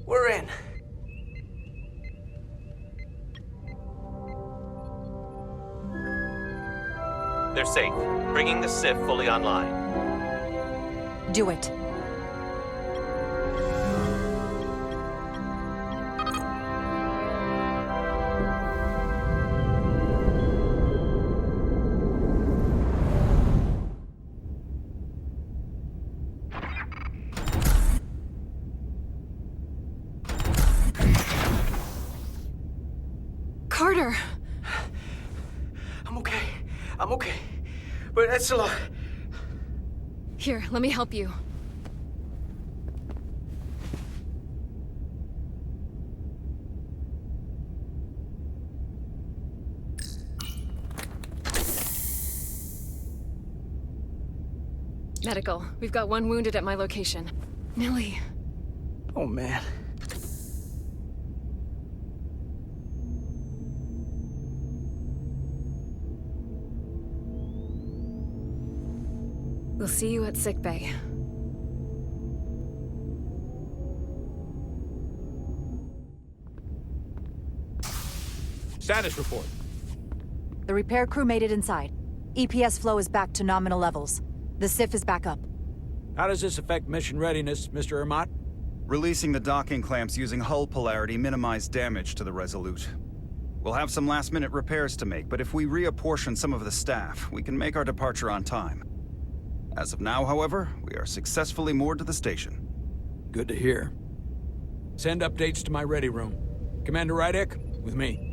We're in. They're safe. Bringing the SIF fully online. Do it. Carter! I'm okay. I'm okay. But that's a lot. Here, let me help you. Medical. We've got one wounded at my location. Millie. Oh, man. We'll see you at sickbay. Status report. The repair crew made it inside. EPS flow is back to nominal levels. The SIF is back up. How does this affect mission readiness, Mr. Ermot? Releasing the docking clamps using hull polarity minimized damage to the Resolute. We'll have some last-minute repairs to make, but if we reapportion some of the staff, we can make our departure on time. As of now, however, we are successfully moored to the station. Good to hear. Send updates to my ready room. Commander Rydek, with me.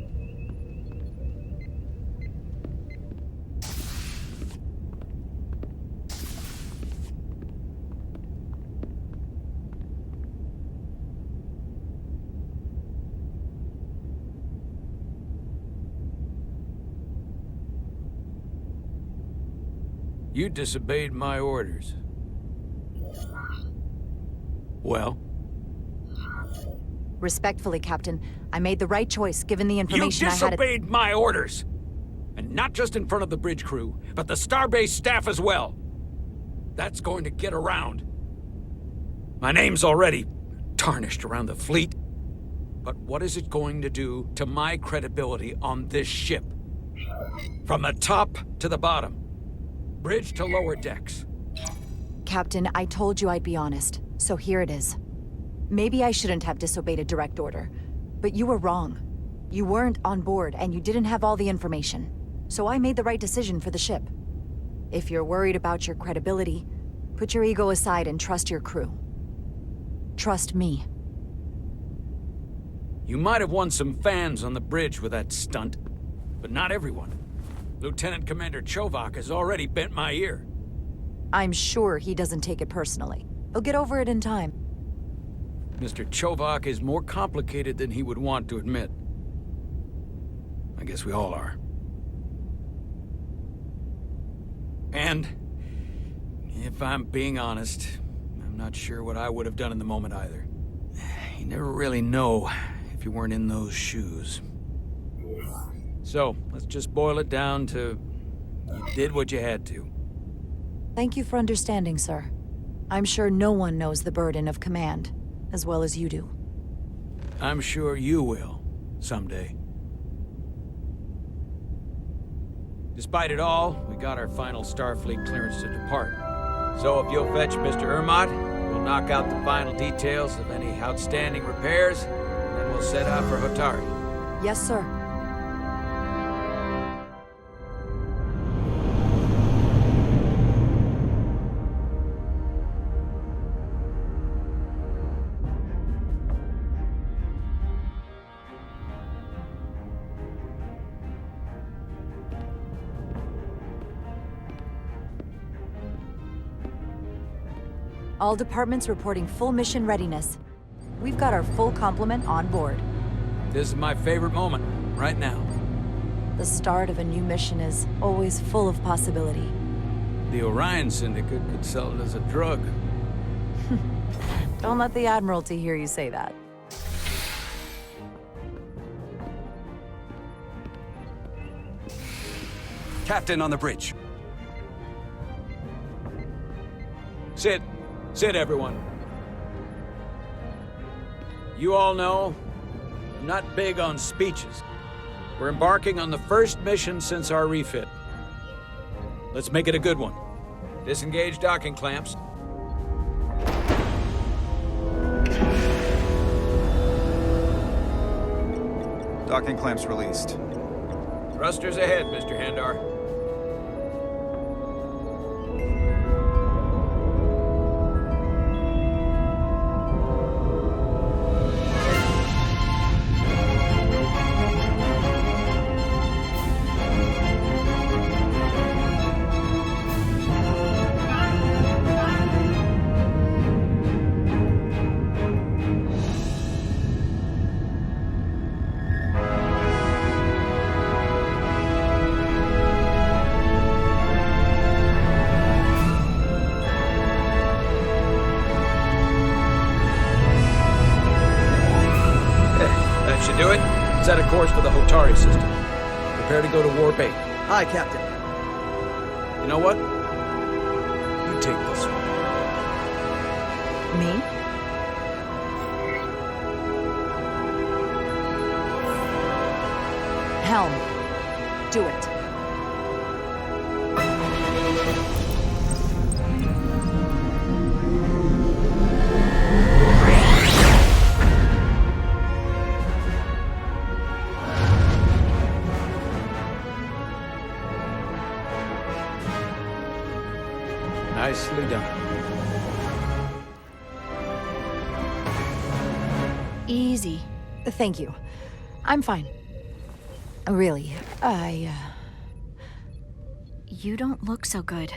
You disobeyed my orders. Well? Respectfully, Captain, I made the right choice given the information I had. You disobeyed my orders! And not just in front of the bridge crew, but the Starbase staff as well. That's going to get around. My name's already tarnished around the fleet. But what is it going to do to my credibility on this ship? From the top to the bottom. Bridge to lower decks. Captain, I told you I'd be honest, so here it is. Maybe I shouldn't have disobeyed a direct order, but you were wrong. You weren't on board, and you didn't have all the information. So I made the right decision for the ship. If you're worried about your credibility, put your ego aside and trust your crew. Trust me. You might have won some fans on the bridge with that stunt, but not everyone. Lieutenant Commander Chovak has already bent my ear. I'm sure he doesn't take it personally. He'll get over it in time. Mr. Chovak is more complicated than he would want to admit. I guess we all are. And, if I'm being honest, I'm not sure what I would have done in the moment either. You never really know if you weren't in those shoes. So, let's just boil it down to, you did what you had to. Thank you for understanding, sir. I'm sure no one knows the burden of command as well as you do. I'm sure you will, someday. Despite it all, we got our final Starfleet clearance to depart. So if you'll fetch Mr. Ermot, we'll knock out the final details of any outstanding repairs, and then we'll set out for Hotari. Yes, sir. All departments reporting full mission readiness. We've got our full complement on board. This is my favorite moment, right now. The start of a new mission is always full of possibility. The Orion Syndicate could sell it as a drug. Don't let the Admiralty hear you say that. Captain on the bridge. Sit, everyone. You all know, I'm not big on speeches. We're embarking on the first mission since our refit. Let's make it a good one. Disengage docking clamps. Docking clamps released. Thrusters ahead, Mr. Handar. Should do it. Set a course for the Hotari system. Prepare to go to Warp 8. Aye, Captain. You know what? You take this one. Me? Helm. Do it. Nicely done. Easy. Thank you. I'm fine. Really, You don't look so good.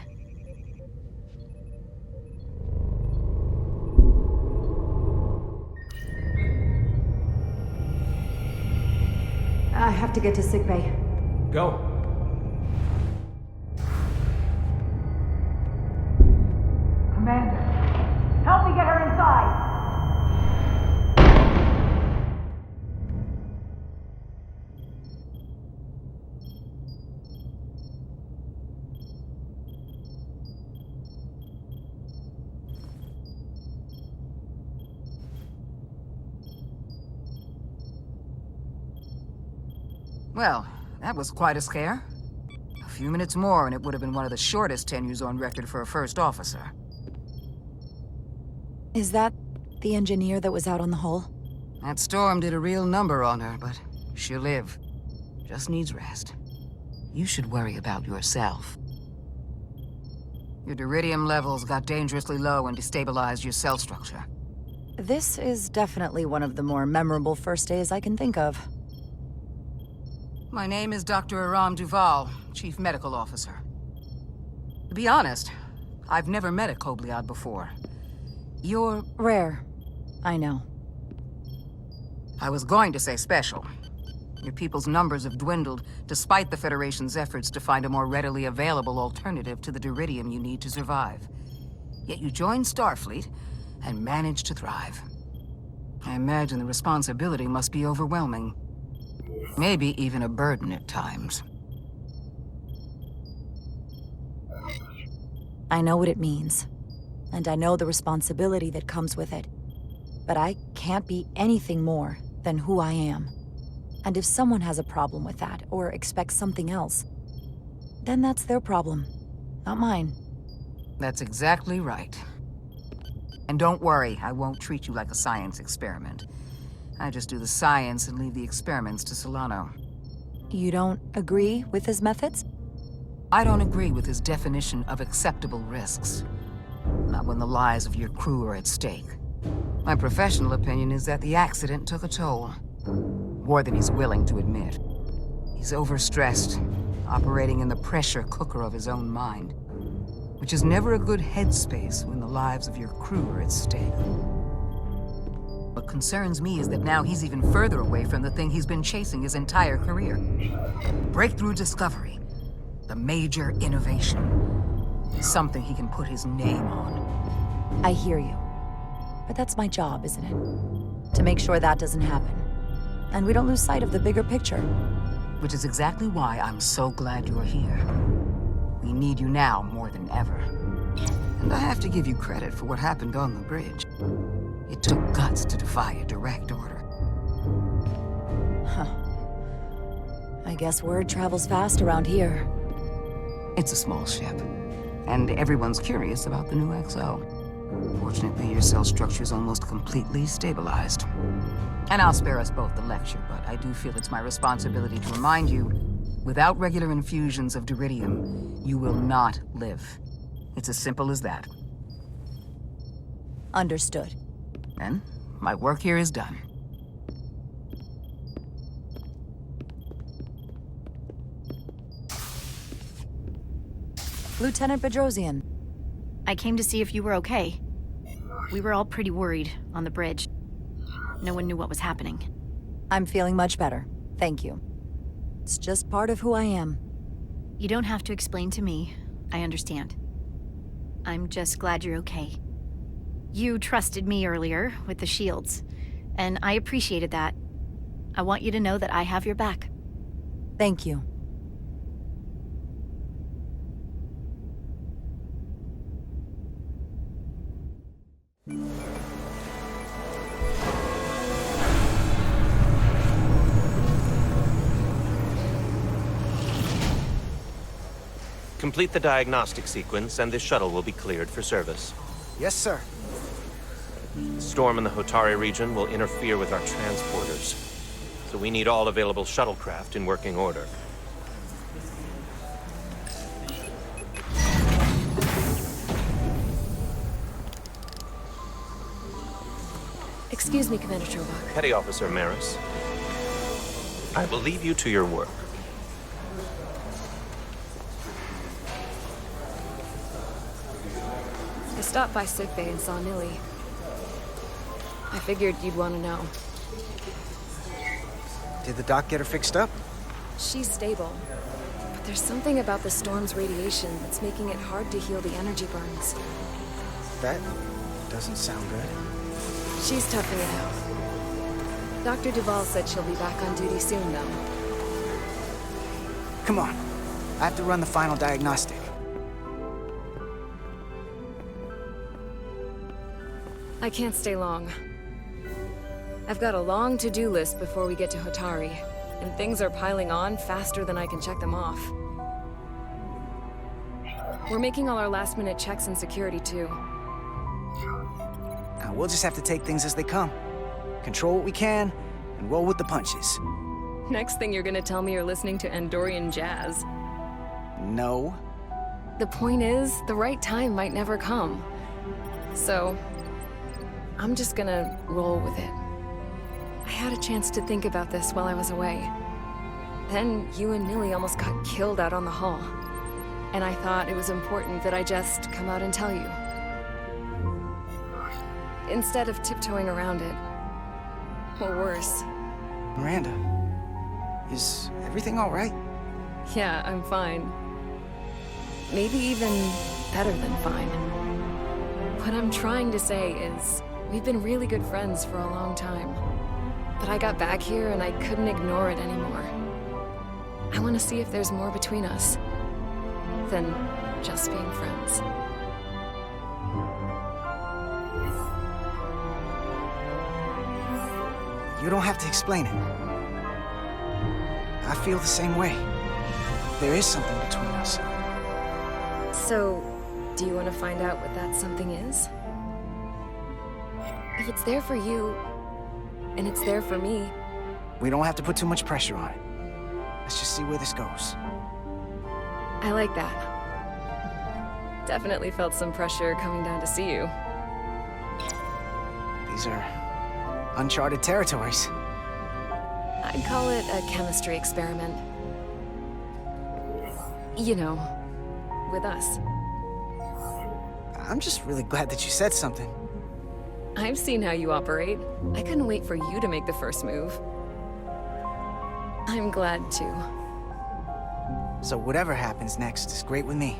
I have to get to sickbay. Go. Commander, help me get her inside! Well, that was quite a scare. A few minutes more and it would have been one of the shortest tenures on record for a first officer. Is that the engineer that was out on the hull? That storm did a real number on her, but she'll live. Just needs rest. You should worry about yourself. Your duridium levels got dangerously low and destabilized your cell structure. This is definitely one of the more memorable first days I can think of. My name is Dr. Aram Duval, Chief Medical Officer. To be honest, I've never met a Kobliad before. You're... Rare. I know. I was going to say special. Your people's numbers have dwindled, despite the Federation's efforts to find a more readily available alternative to the duridium you need to survive. Yet you joined Starfleet, and managed to thrive. I imagine the responsibility must be overwhelming. Maybe even a burden at times. I know what it means. And I know the responsibility that comes with it. But I can't be anything more than who I am. And if someone has a problem with that, or expects something else, then that's their problem, not mine. That's exactly right. And don't worry, I won't treat you like a science experiment. I just do the science and leave the experiments to Solano. You don't agree with his methods? I don't agree with his definition of acceptable risks. Not when the lives of your crew are at stake. My professional opinion is that the accident took a toll. More than he's willing to admit. He's overstressed, operating in the pressure cooker of his own mind. Which is never a good headspace when the lives of your crew are at stake. What concerns me is that now he's even further away from the thing he's been chasing his entire career. Breakthrough discovery. The major innovation. Something he can put his name on. I hear you. But that's my job, isn't it? To make sure that doesn't happen. And we don't lose sight of the bigger picture. Which is exactly why I'm so glad you're here. We need you now more than ever. And I have to give you credit for what happened on the bridge. It took guts to defy a direct order. I guess word travels fast around here. It's a small ship, and everyone's curious about the new XO. Fortunately, your cell structure is almost completely stabilized. And I'll spare us both the lecture, but I do feel it's my responsibility to remind you, without regular infusions of Duridium, you will not live. It's as simple as that. Understood. Then, my work here is done. Lieutenant Bedrosian. I came to see if you were okay. We were all pretty worried on the bridge. No one knew what was happening. I'm feeling much better. Thank you. It's just part of who I am. You don't have to explain to me. I understand. I'm just glad you're okay. You trusted me earlier with the shields, and I appreciated that. I want you to know that I have your back. Thank you. Complete the diagnostic sequence, and this shuttle will be cleared for service. Yes, sir. The storm in the Hotari region will interfere with our transporters, so we need all available shuttlecraft in working order. Excuse me, Commander Trobach. Petty Officer Maris, I will leave you to your work. I stopped by sickbay and saw Nilly. I figured you'd want to know. Did the doc get her fixed up? She's stable, but there's something about the storm's radiation that's making it hard to heal the energy burns. That doesn't sound good. She's toughing it out. Dr. Duval said she'll be back on duty soon, though. Come on. I have to run the final diagnostic. I can't stay long. I've got a long to-do list before we get to Hotari, and things are piling on faster than I can check them off. We're making all our last-minute checks and security, too. Now, we'll just have to take things as they come. Control what we can, and roll with the punches. Next thing you're gonna tell me you're listening to Andorian jazz. No. The point is, the right time might never come. So, I'm just gonna roll with it. I had a chance to think about this while I was away. Then you and Nilly almost got killed out on the hull. And I thought it was important that I just come out and tell you. Instead of tiptoeing around it. Or worse. Miranda, is everything all right? Yeah, I'm fine. Maybe even better than fine. What I'm trying to say is, we've been really good friends for a long time. But I got back here and I couldn't ignore it anymore. I want to see if there's more between us than just being friends. You don't have to explain it. I feel the same way. There is something between us. So, do you want to find out what that something is? If it's there for you, and it's there for me, We don't have to put too much pressure on it. Let's just see where this goes. I like that. Definitely felt some pressure coming down to see you. These are uncharted territories. I'd call it a chemistry experiment. You know, with us. I'm just really glad that you said something. I've seen how you operate. I couldn't wait for you to make the first move. I'm glad too. So whatever happens next is great with me.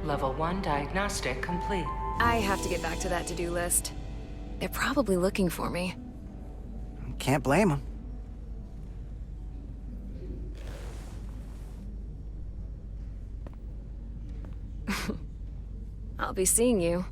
Level 1 diagnostic complete. I have to get back to that to-do list. They're probably looking for me. Can't blame them. I'll be seeing you.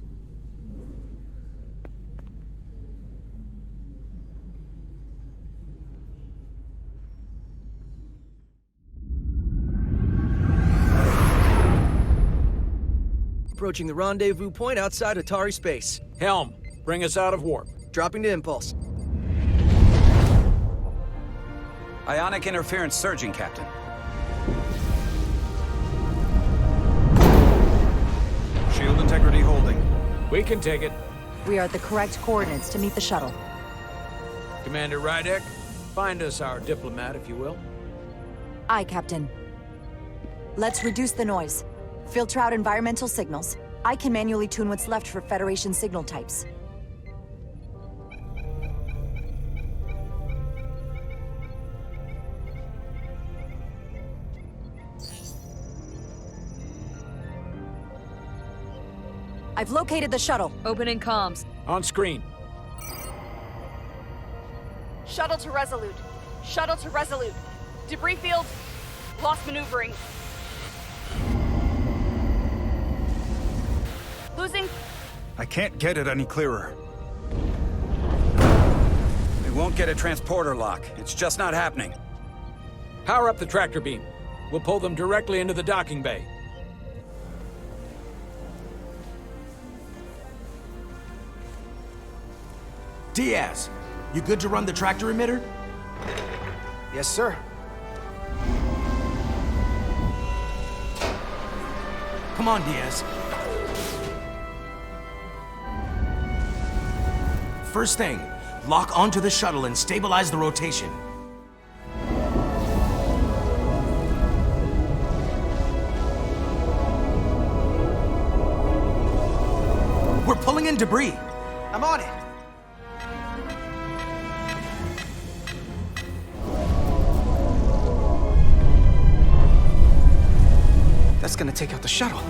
Approaching the rendezvous point outside Atari space. Helm, bring us out of warp. Dropping to impulse. Ionic interference surging, Captain. Shield integrity holding. We can take it. We are at the correct coordinates to meet the shuttle. Commander Rydek, find us our diplomat, if you will. Aye, Captain. Let's reduce the noise. Filter out environmental signals. I can manually tune what's left for Federation signal types. I've located the shuttle. Opening comms. On screen. Shuttle to Resolute. Shuttle to Resolute. Debris field. Lost maneuvering. Losing. I can't get it any clearer. It won't get a transporter lock. It's just not happening. Power up the tractor beam. We'll pull them directly into the docking bay. Diaz, you good to run the tractor emitter? Yes, sir. Come on, Diaz. First thing, lock onto the shuttle and stabilize the rotation. We're pulling in debris. I'm on it. That's gonna take out the shuttle.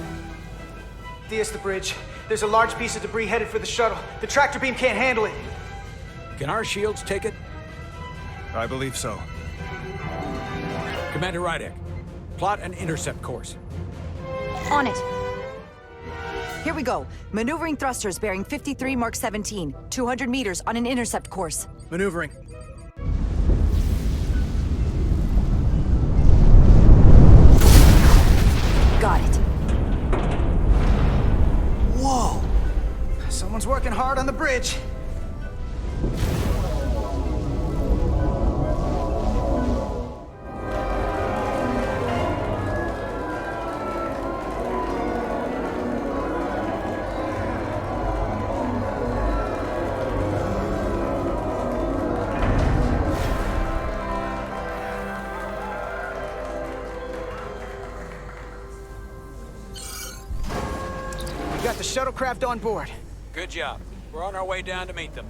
Diaz, the bridge. There's a large piece of debris headed for the shuttle. The tractor beam can't handle it. Can our shields take it? I believe so. Commander Rydek, plot an intercept course. On it. Here we go. Maneuvering thrusters bearing 53 Mark 17. 200 meters on an intercept course. Maneuvering. Got it. Whoa! Someone's working hard on the bridge. We got the shuttlecraft on board. Good job. We're on our way down to meet them.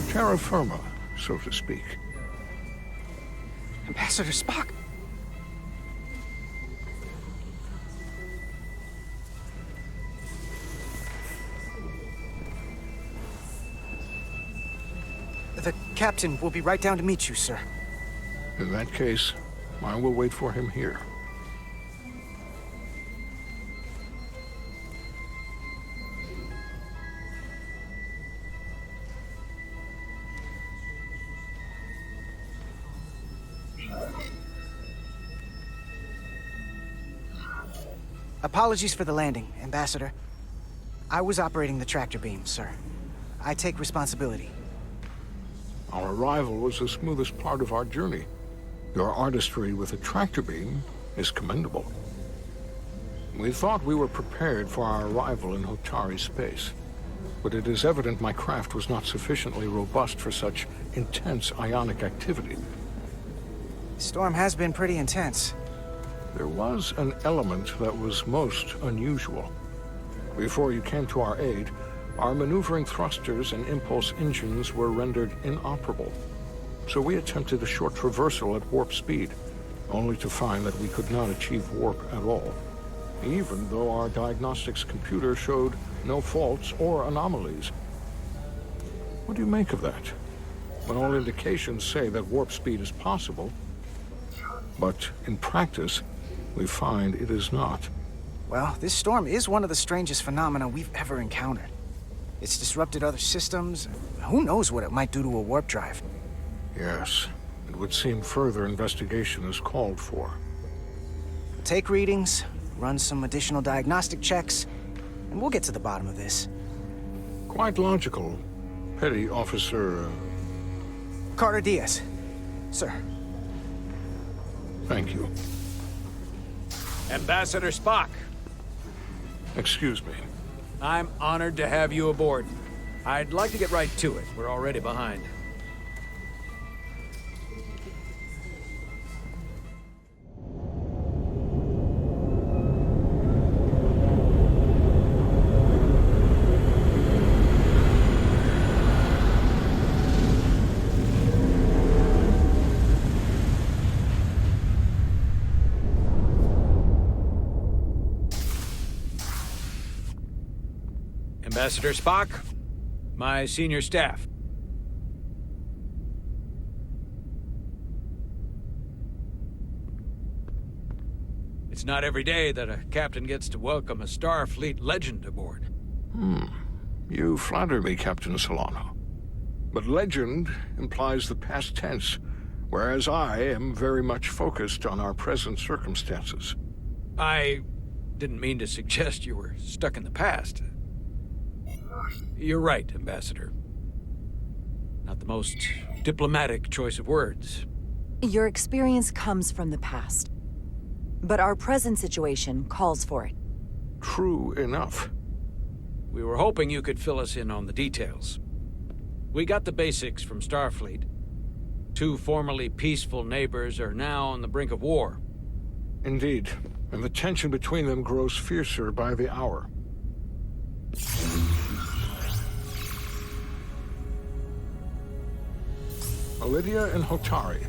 Terra firma, so to speak. Ambassador Spock. The captain will be right down to meet you, sir. In that case, I will wait for him here. Apologies for the landing, Ambassador. I was operating the tractor beam, sir. I take responsibility. Our arrival was the smoothest part of our journey. Your artistry with a tractor beam is commendable. We thought we were prepared for our arrival in Hotari space, but it is evident my craft was not sufficiently robust for such intense ionic activity. The storm has been pretty intense. There was an element that was most unusual. Before you came to our aid, our maneuvering thrusters and impulse engines were rendered inoperable. So we attempted a short traversal at warp speed, only to find that we could not achieve warp at all, even though our diagnostics computer showed no faults or anomalies. What do you make of that? When all indications say that warp speed is possible, but in practice, we find it is not. Well, this storm is one of the strangest phenomena we've ever encountered. It's disrupted other systems. Who knows what it might do to a warp drive? Yes, it would seem further investigation is called for. Take readings, run some additional diagnostic checks, and we'll get to the bottom of this. Quite logical. Petty Officer... Carter Diaz. Sir. Thank you. Ambassador Spock, Excuse me. I'm honored to have you aboard. I'd like to get right to it. We're already behind. Ambassador Spock, my senior staff. It's not every day that a captain gets to welcome a Starfleet legend aboard. You flatter me, Captain Solano. But legend implies the past tense, whereas I am very much focused on our present circumstances. I didn't mean to suggest you were stuck in the past. You're right, Ambassador. Not the most diplomatic choice of words. Your experience comes from the past. But our present situation calls for it. True enough. We were hoping you could fill us in on the details. We got the basics from Starfleet. Two formerly peaceful neighbors are now on the brink of war. Indeed, and the tension between them grows fiercer by the hour. Elydia and Hotari.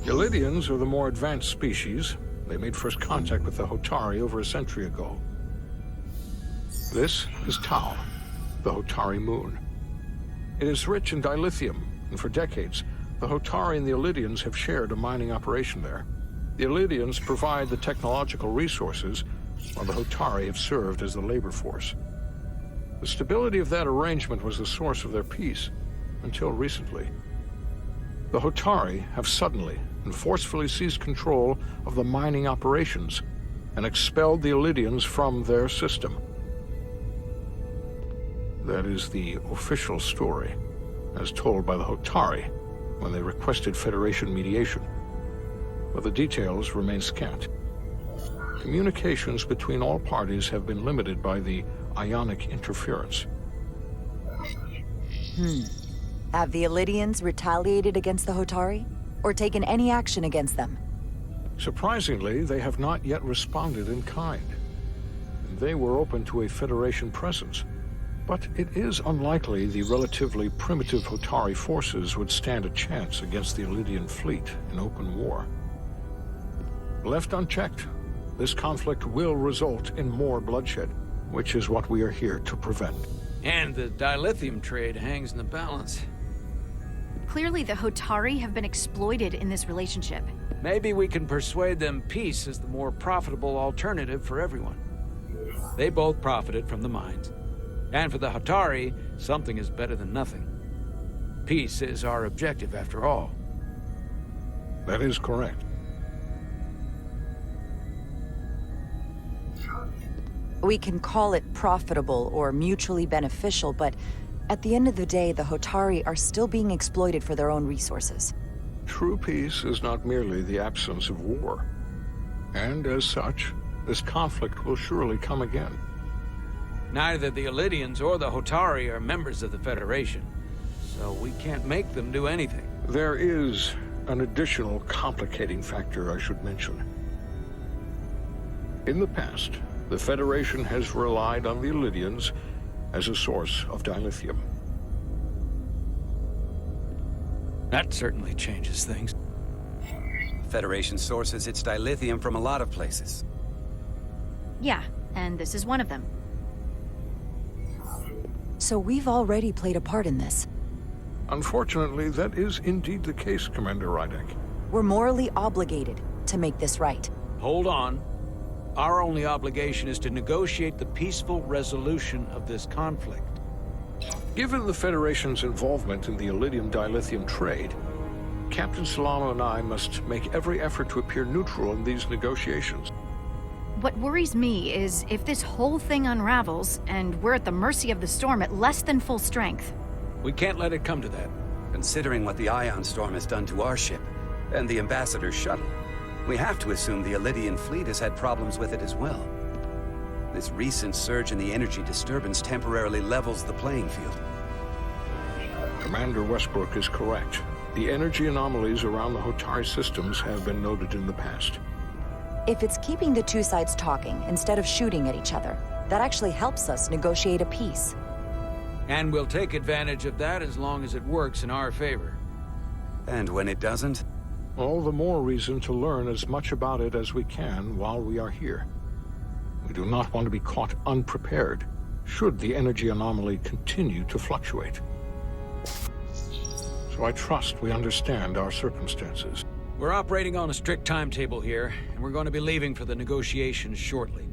Elydians are the more advanced species. They made first contact with the Hotari over a century ago. This is Tau, the Hotari moon. It is rich in dilithium, and for decades, the Hotari and the Elydians have shared a mining operation there. The Elydians provide the technological resources, while the Hotari have served as the labor force. The stability of that arrangement was the source of their peace, until recently. The Hotari have suddenly and forcefully seized control of the mining operations and expelled the Elydians from their system. That is the official story, as told by the Hotari when they requested Federation mediation. But the details remain scant. Communications between all parties have been limited by the ionic interference. Have the Elydians retaliated against the Hotari? Or taken any action against them? Surprisingly, they have not yet responded in kind. They were open to a Federation presence, but it is unlikely the relatively primitive Hotari forces would stand a chance against the Elydian fleet in open war. Left unchecked, this conflict will result in more bloodshed, which is what we are here to prevent. And the dilithium trade hangs in the balance. Clearly, the Hotari have been exploited in this relationship. Maybe we can persuade them peace is the more profitable alternative for everyone. They both profited from the mines. And for the Hotari, something is better than nothing. Peace is our objective, after all. That is correct. We can call it profitable or mutually beneficial, but at the end of the day, the Hotari are still being exploited for their own resources. True peace is not merely the absence of war. And as such, this conflict will surely come again. Neither the Elydians or the Hotari are members of the Federation, so we can't make them do anything. There is an additional complicating factor I should mention. In the past, the Federation has relied on the Elydians as a source of dilithium. That certainly changes things. The Federation sources its dilithium from a lot of places. Yeah, and this is one of them. So we've already played a part in this. Unfortunately, that is indeed the case, Commander Rydek. We're morally obligated to make this right. Hold on. Our only obligation is to negotiate the peaceful resolution of this conflict. Given the Federation's involvement in the iridium-dilithium trade, Captain Solano and I must make every effort to appear neutral in these negotiations. What worries me is if this whole thing unravels and we're at the mercy of the storm at less than full strength. We can't let it come to that. Considering what the ion storm has done to our ship, and the Ambassador's shuttle, we have to assume the Elydian fleet has had problems with it as well. This recent surge in the energy disturbance temporarily levels the playing field. Commander Westbrook is correct. The energy anomalies around the Hotari systems have been noted in the past. If it's keeping the two sides talking instead of shooting at each other, that actually helps us negotiate a peace. And we'll take advantage of that as long as it works in our favor. And when it doesn't? All the more reason to learn as much about it as we can while we are here. We do not want to be caught unprepared, should the energy anomaly continue to fluctuate. So I trust we understand our circumstances. We're operating on a strict timetable here, and we're going to be leaving for the negotiations shortly.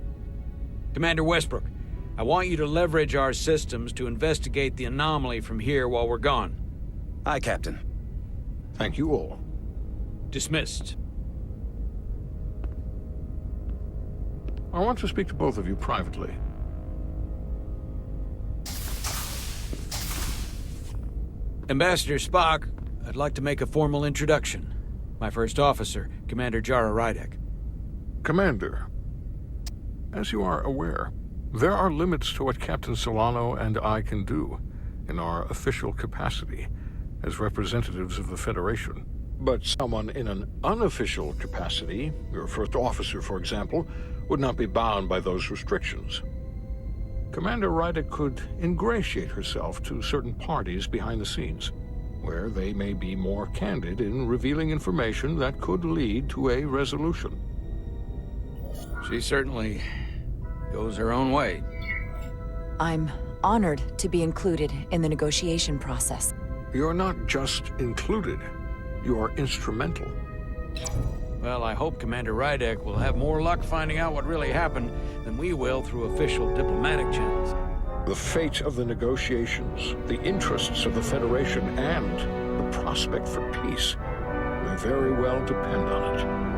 Commander Westbrook, I want you to leverage our systems to investigate the anomaly from here while we're gone. Aye, Captain. Thank you all. Dismissed. I want to speak to both of you privately. Ambassador Spock, I'd like to make a formal introduction. My first officer, Commander Jara Rydek. Commander, as you are aware, there are limits to what Captain Solano and I can do in our official capacity as representatives of the Federation. But someone in an unofficial capacity, your first officer, for example, would not be bound by those restrictions. Commander Rydek could ingratiate herself to certain parties behind the scenes, where they may be more candid in revealing information that could lead to a resolution. She certainly goes her own way. I'm honored to be included in the negotiation process. You're not just included, you are instrumental. Well, I hope Commander Rydek will have more luck finding out what really happened than we will through official diplomatic channels. The fate of the negotiations, the interests of the Federation, and the prospect for peace may very well depend on it.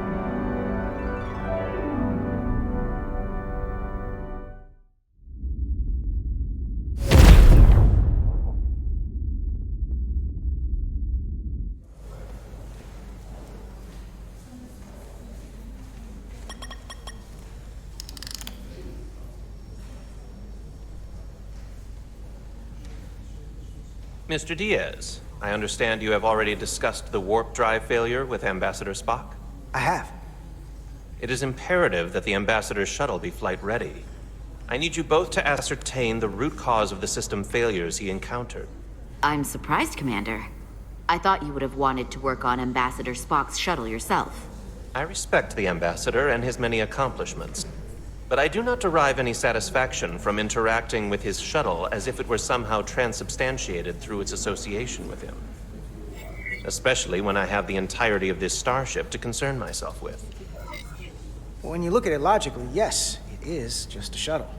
Mr. Diaz, I understand you have already discussed the warp drive failure with Ambassador Spock? I have. It is imperative that the Ambassador's shuttle be flight ready. I need you both to ascertain the root cause of the system failures he encountered. I'm surprised, Commander. I thought you would have wanted to work on Ambassador Spock's shuttle yourself. I respect the Ambassador and his many accomplishments, but I do not derive any satisfaction from interacting with his shuttle as if it were somehow transubstantiated through its association with him. Especially when I have the entirety of this starship to concern myself with. When you look at it logically, yes, it is just a shuttle.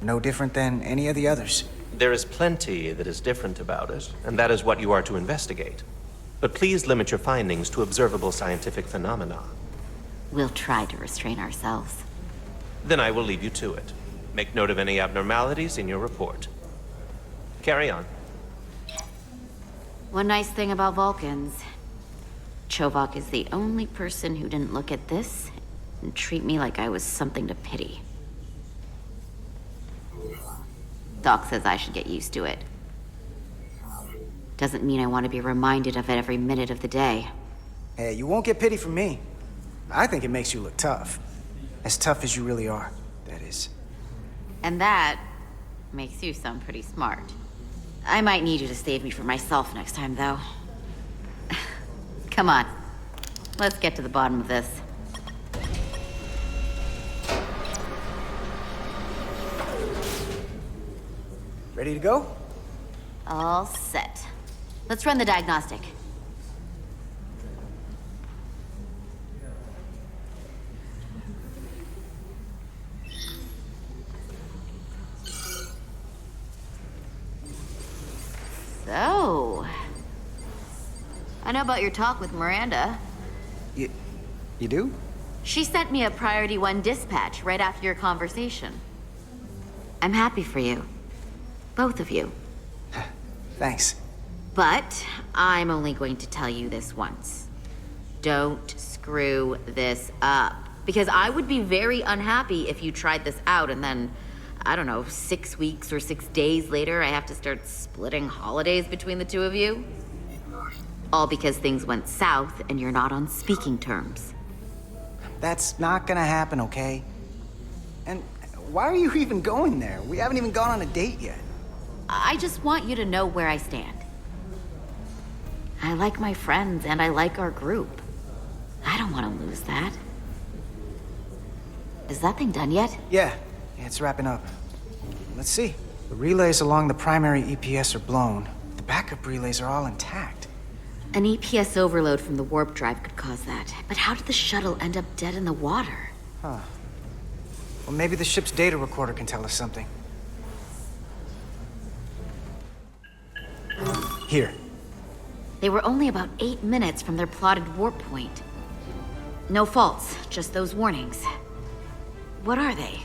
No different than any of the others. There is plenty that is different about it, and that is what you are to investigate. But please limit your findings to observable scientific phenomena. We'll try to restrain ourselves. Then I will leave you to it. Make note of any abnormalities in your report. Carry on. One nice thing about Vulcans. Chovak is the only person who didn't look at this and treat me like I was something to pity. Doc says I should get used to it. Doesn't mean I want to be reminded of it every minute of the day. Hey, you won't get pity from me. I think it makes you look tough. As tough as you really are, that is. And that makes you sound pretty smart. I might need you to save me from myself next time, though. Come on. Let's get to the bottom of this. Ready to go? All set. Let's run the diagnostic. I know about your talk with Miranda. You do? She sent me a Priority 1 dispatch right after your conversation. I'm happy for you. Both of you. Thanks. But I'm only going to tell you this once. Don't screw this up. Because I would be very unhappy if you tried this out and then, I don't know, 6 weeks or 6 days later, I have to start splitting holidays between the two of you. All because things went south and you're not on speaking terms. That's not gonna happen, okay? And why are you even going there? We haven't even gone on a date yet. I just want you to know where I stand. I like my friends and I like our group. I don't want to lose that. Is that thing done yet? Yeah, it's wrapping up. Let's see. The relays along the primary EPS are blown. The backup relays are all intact. An EPS overload from the warp drive could cause that. But how did the shuttle end up dead in the water? Huh. Well, maybe the ship's data recorder can tell us something. Here. They were only about 8 minutes from their plotted warp point. No faults, just those warnings. What are they?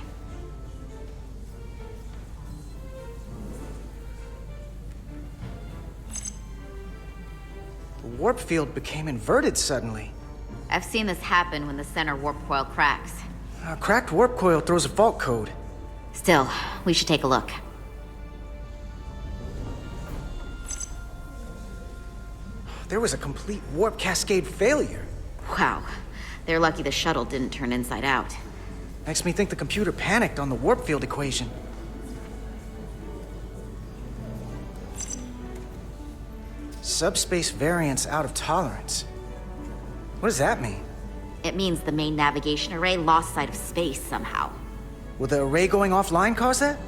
The warp field became inverted suddenly. I've seen this happen when the center warp coil cracks. A cracked warp coil throws a fault code. Still, we should take a look. There was a complete warp cascade failure. Wow. They're lucky the shuttle didn't turn inside out. Makes me think the computer panicked on the warp field equation. Subspace variance out of tolerance. What does that mean? It means the main navigation array lost sight of space somehow. Will the array going offline cause that?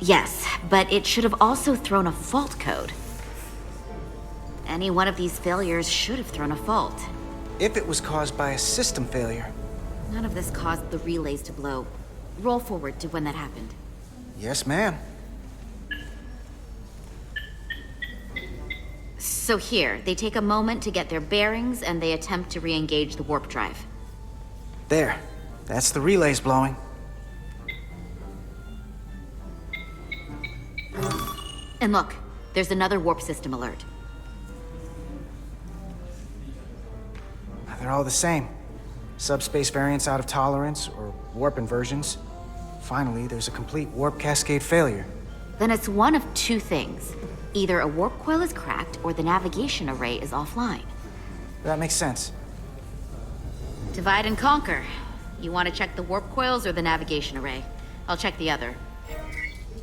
Yes, but it should have also thrown a fault code. Any one of these failures should have thrown a fault. If it was caused by a system failure. None of this caused the relays to blow. Roll forward to when that happened. Yes, ma'am. So here, they take a moment to get their bearings and they attempt to re-engage the warp drive. There. That's the relays blowing. And look, there's another warp system alert. They're all the same. Subspace variance out of tolerance, or warp inversions. Finally, there's a complete warp cascade failure. Then it's one of two things. Either a warp coil is cracked, or the navigation array is offline. That makes sense. Divide and conquer. You want to check the warp coils or the navigation array? I'll check the other.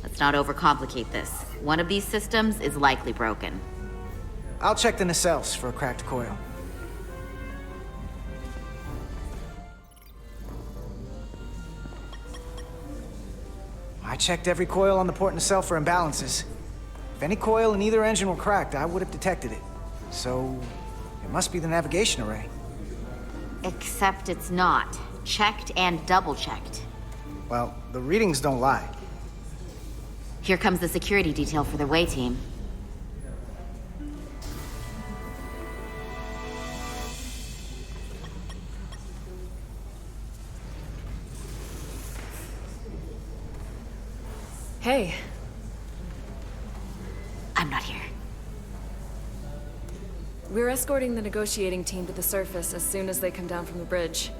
Let's not overcomplicate this. One of these systems is likely broken. I'll check the nacelles for a cracked coil. I checked every coil on the port nacelle for imbalances. If any coil in either engine were cracked, I would have detected it. So, it must be the navigation array. Except it's not. Checked and double-checked. Well, the readings don't lie. Here comes the security detail for the way team. Hey. I'm not here. We're escorting the negotiating team to the surface as soon as they come down from the bridge.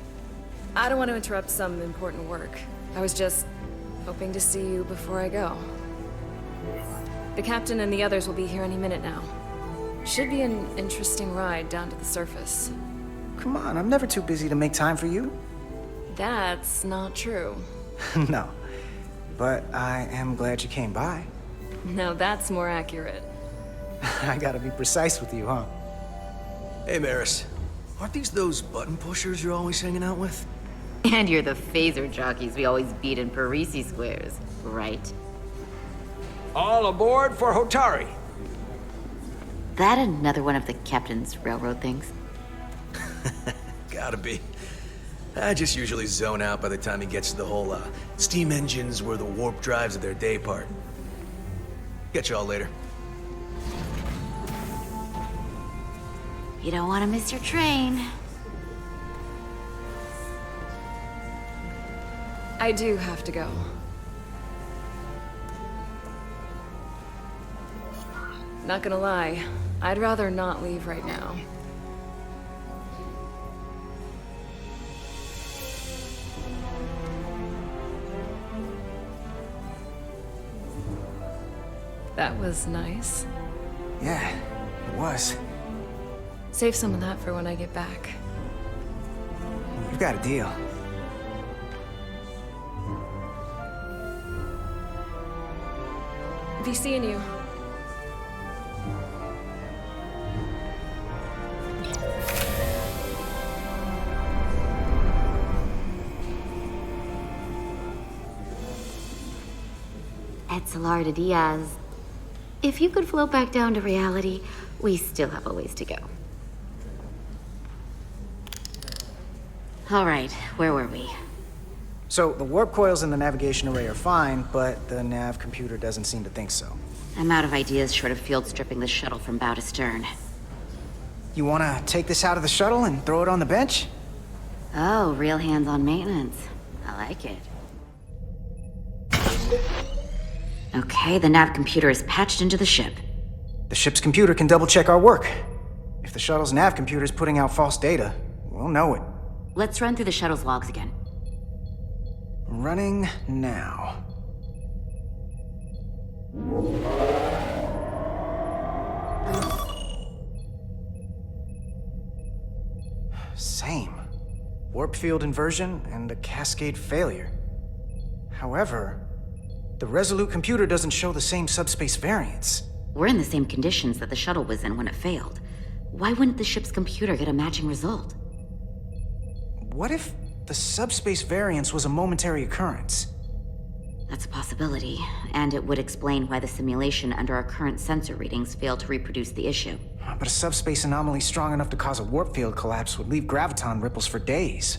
I don't want to interrupt some important work. I was just hoping to see you before I go. The captain and the others will be here any minute now. Should be an interesting ride down to the surface. Come on, I'm never too busy to make time for you. That's not true. No. But I am glad you came by. Now that's more accurate. I gotta be precise with you, huh? Hey, Maris. Aren't these those button pushers you're always hanging out with? And you're the phaser jockeys we always beat in Parisi squares, right? All aboard for Hotari. That another one of the captain's railroad things? Gotta be. I just usually zone out by the time he gets to the whole, steam engines were the warp drives of their day part. Catch y'all later. You don't want to miss your train. I do have to go. Not gonna lie, I'd rather not leave right now. That was nice. Yeah, it was. Save some of that for when I get back. You've got a deal. Be seeing you. Etzelar de Diaz. If you could float back down to reality, we still have a ways to go. All right, where were we? So, the warp coils in the navigation array are fine, but the nav computer doesn't seem to think so. I'm out of ideas short of field stripping the shuttle from bow to stern. You wanna take this out of the shuttle and throw it on the bench? Oh, real hands-on maintenance. I like it. Okay, the nav computer is patched into the ship. The ship's computer can double-check our work. If the shuttle's nav computer is putting out false data, we'll know it. Let's run through the shuttle's logs again. Running now. Same. Warp field inversion and a cascade failure. However, the Resolute computer doesn't show the same subspace variance. We're in the same conditions that the shuttle was in when it failed. Why wouldn't the ship's computer get a matching result? What if the subspace variance was a momentary occurrence? That's a possibility, and it would explain why the simulation under our current sensor readings failed to reproduce the issue. But a subspace anomaly strong enough to cause a warp field collapse would leave graviton ripples for days.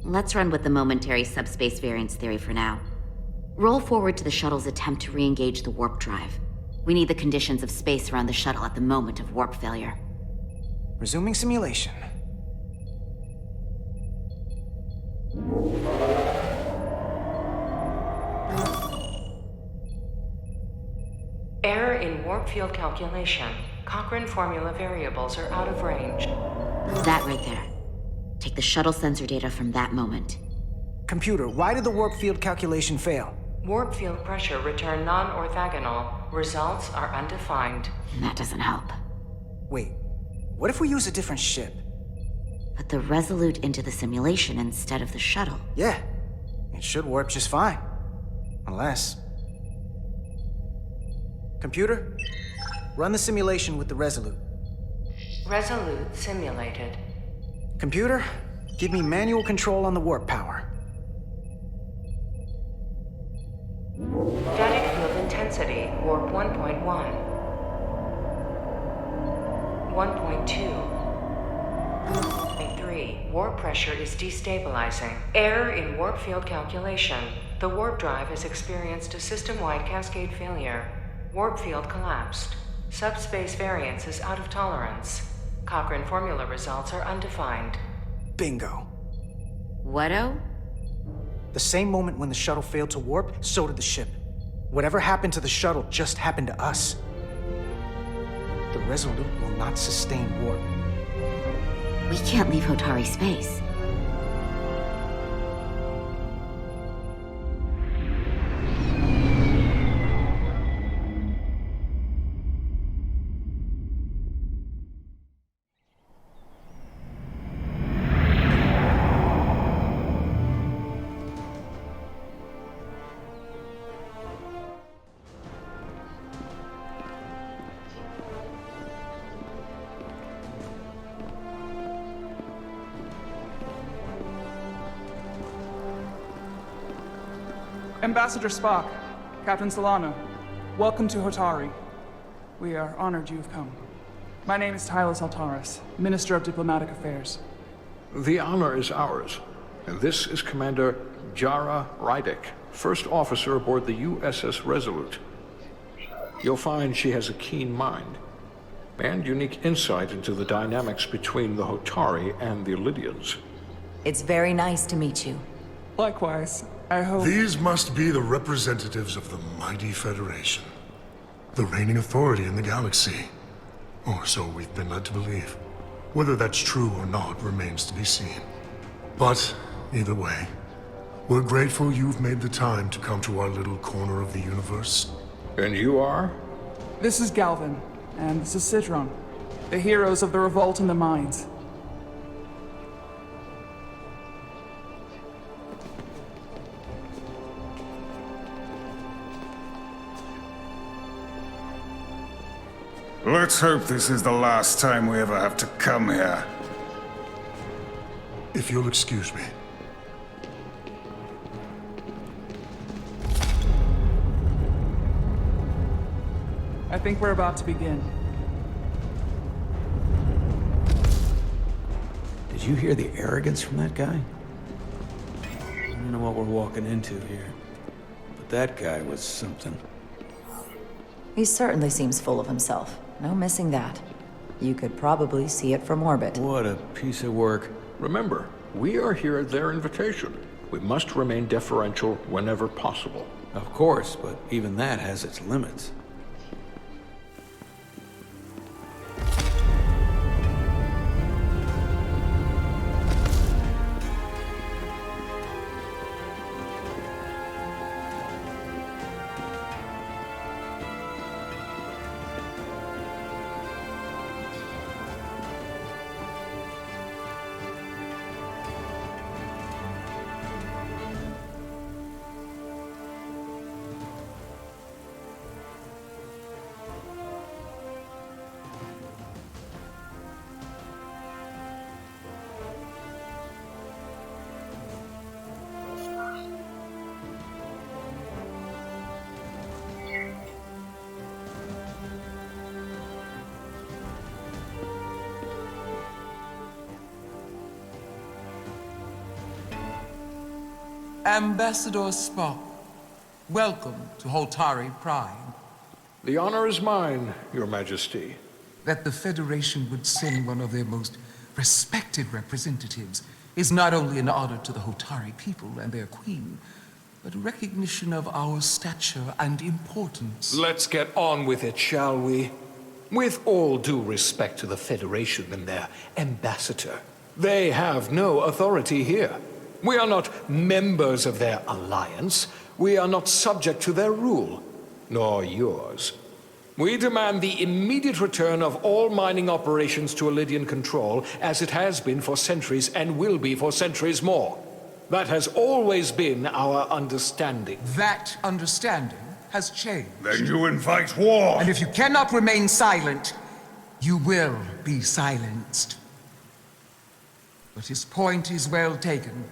Let's run with the momentary subspace variance theory for now. Roll forward to the shuttle's attempt to re-engage the warp drive. We need the conditions of space around the shuttle at the moment of warp failure. Resuming simulation. Error in warp field calculation. Cochrane formula variables are out of range. That right there. Take the shuttle sensor data from that moment. Computer, why did the warp field calculation fail? Warp field pressure returned non-orthogonal. Results are undefined. That doesn't help. Wait, what if we use a different ship? Put the Resolute into the simulation instead of the shuttle. Yeah, it should warp just fine. Unless... Computer, run the simulation with the Resolute. Resolute simulated. Computer, give me manual control on the warp power. Static field intensity, warp 1.1. 1.2. 3. Warp pressure is destabilizing. Error in warp field calculation. The warp drive has experienced a system-wide cascade failure. Warp field collapsed. Subspace variance is out of tolerance. Cochrane formula results are undefined. Bingo. What-o? The same moment when the shuttle failed to warp, so did the ship. Whatever happened to the shuttle just happened to us. The Resolute will not sustain warp. We can't leave Hotari space. Ambassador Spock, Captain Solano, welcome to Hotari. We are honored you've come. My name is Tylos Altaris, Minister of Diplomatic Affairs. The honor is ours. And this is Commander Jara Rydick, first officer aboard the USS Resolute. You'll find she has a keen mind. and unique insight into the dynamics between the Hotari and the Illidians. It's very nice to meet you. Likewise, I hope... These must be the representatives of the mighty Federation. The reigning authority in the galaxy. Or so we've been led to believe. Whether that's true or not remains to be seen. But, either way, we're grateful you've made the time to come to our little corner of the universe. And you are? This is Galvin, and this is Citron, the heroes of the revolt in the mines. Let's hope this is the last time we ever have to come here. If you'll excuse me. I think we're about to begin. Did you hear the arrogance from that guy? I don't know what we're walking into here, but that guy was something. He certainly seems full of himself. No missing that. You could probably see it from orbit. What a piece of work. Remember, we are here at their invitation. We must remain deferential whenever possible. Of course, but even that has its limits. Ambassador Spock, welcome to Holtari Prime. The honor is mine, Your Majesty. That the Federation would send one of their most respected representatives is not only an honor to the Hotari people and their queen, but a recognition of our stature and importance. Let's get on with it, shall we? With all due respect to the Federation and their ambassador, they have no authority here. We are not members of their alliance. We are not subject to their rule, nor yours. We demand the immediate return of all mining operations to Illidian control, as it has been for centuries and will be for centuries more. That has always been our understanding. That understanding has changed. Then you invite war! And if you cannot remain silent, you will be silenced. But his point is well taken.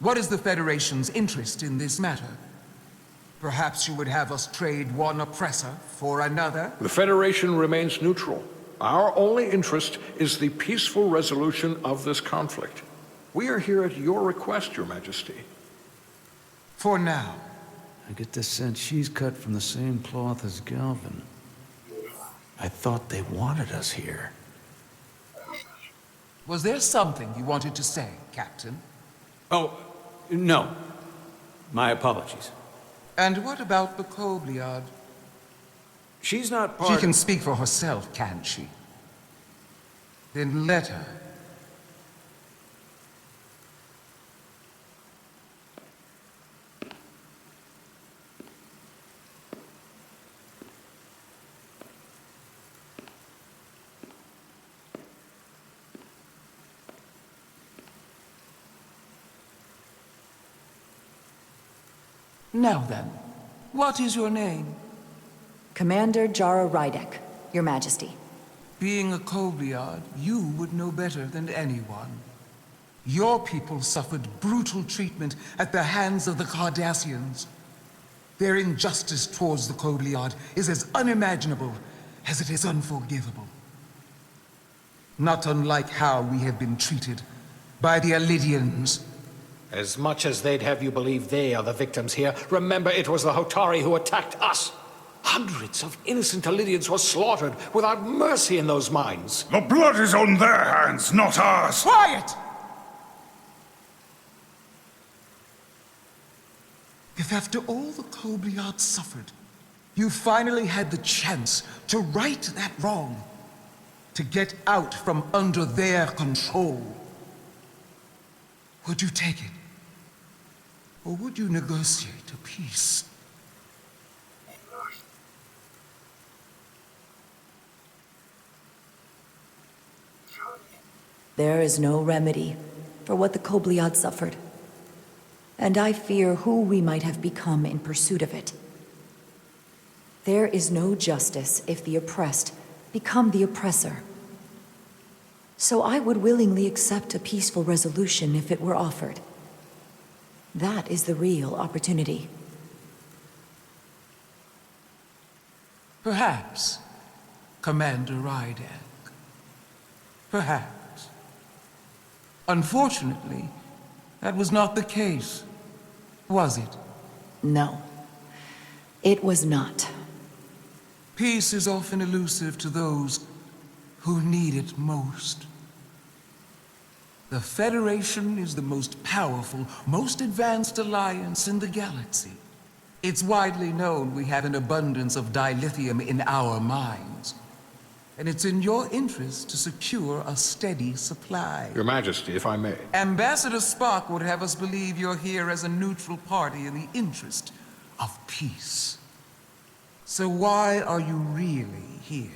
What is the Federation's interest in this matter? Perhaps you would have us trade one oppressor for another? The Federation remains neutral. Our only interest is the peaceful resolution of this conflict. We are here at your request, Your Majesty. For now. I get the sense she's cut from the same cloth as Galvin. I thought they wanted us here. Was there something you wanted to say, Captain? Oh, no. My apologies. And what about the Kobliad? She's not part... She can speak for herself, can't she? Then let her. Now then, what is your name? Commander Jara Rydek, Your Majesty. Being a Kobliad, you would know better than anyone. Your people suffered brutal treatment at the hands of the Cardassians. Their injustice towards the Kobliad is as unimaginable as it is unforgivable. Not unlike how we have been treated by the Illidians. As much as they'd have you believe they are the victims here, remember it was the Hotari who attacked us. Hundreds of innocent Illyrians were slaughtered without mercy in those mines. The blood is on their hands, not ours. Quiet! If after all the Kobliad suffered, you finally had the chance to right that wrong, to get out from under their control, would you take it? Or would you negotiate a peace? There is no remedy for what the Kobliad suffered, and I fear who we might have become in pursuit of it. There is no justice if the oppressed become the oppressor. So I would willingly accept a peaceful resolution if it were offered. That is the real opportunity. Perhaps, Commander Rydak. Perhaps. Unfortunately, that was not the case, was it? No, it was not. Peace is often elusive to those who need it most. The Federation is the most powerful, most advanced alliance in the galaxy. It's widely known we have an abundance of dilithium in our mines. And it's in your interest to secure a steady supply. Your Majesty, if I may. Ambassador Spock would have us believe you're here as a neutral party in the interest of peace. So why are you really here?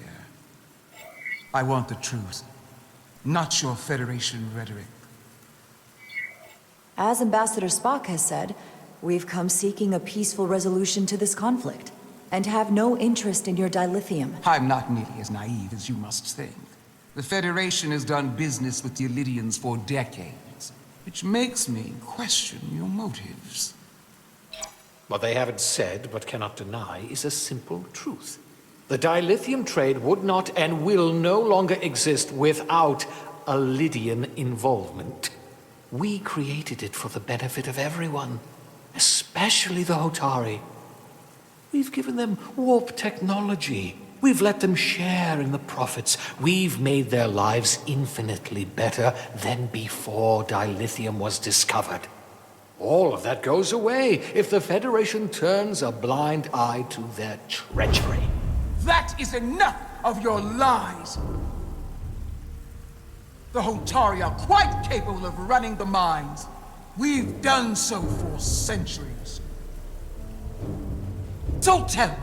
I want the truth, not your Federation rhetoric. As Ambassador Spock has said, we've come seeking a peaceful resolution to this conflict, and have no interest in your dilithium. I'm not nearly as naive as you must think. The Federation has done business with the Illyrians for decades, which makes me question your motives. What they haven't said, but cannot deny, is a simple truth. The dilithium trade would not and will no longer exist without Illyrian involvement. We created it for the benefit of everyone, especially the Hotari. We've given them warp technology. We've let them share in the profits. We've made their lives infinitely better than before dilithium was discovered. All of that goes away if the Federation turns a blind eye to their treachery. That is enough of your lies! The Hotari are quite capable of running the mines. We've done so for centuries. So tell me,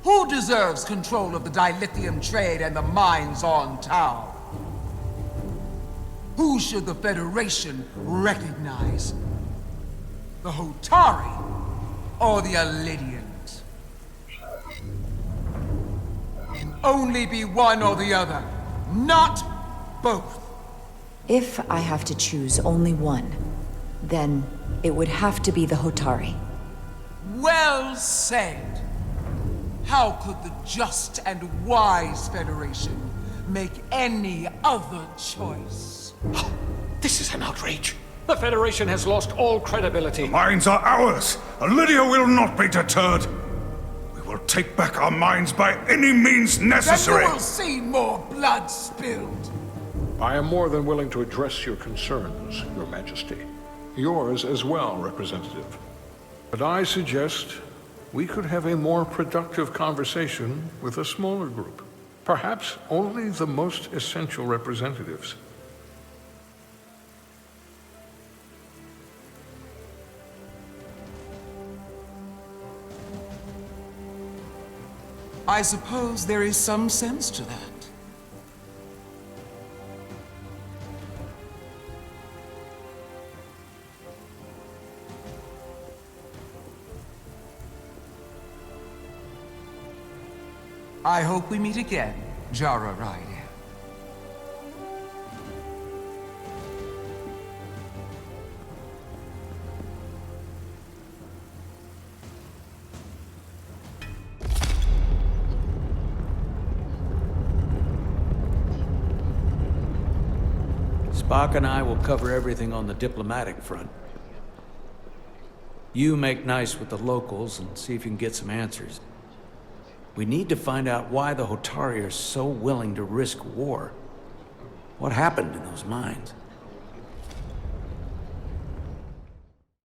who deserves control of the dilithium trade and the mines on Tau? Who should the Federation recognize? The Hotari or the Illyrians? It can only be one or the other, not both. If I have to choose only one, then it would have to be the Hotari. Well said. How could the just and wise Federation make any other choice? This is an outrage. The Federation has lost all credibility. The mines are ours. Illyria will not be deterred. We will take back our mines by any means necessary. Then you will see more blood spilled. I am more than willing to address your concerns, Your Majesty. Yours as well, Representative. But I suggest we could have a more productive conversation with a smaller group. Perhaps only the most essential representatives. I suppose there is some sense to that. I hope we meet again, Jara Ryder. Spock and I will cover everything on the diplomatic front. You make nice with the locals and see if you can get some answers. We need to find out why the Hotari are so willing to risk war. What happened in those mines?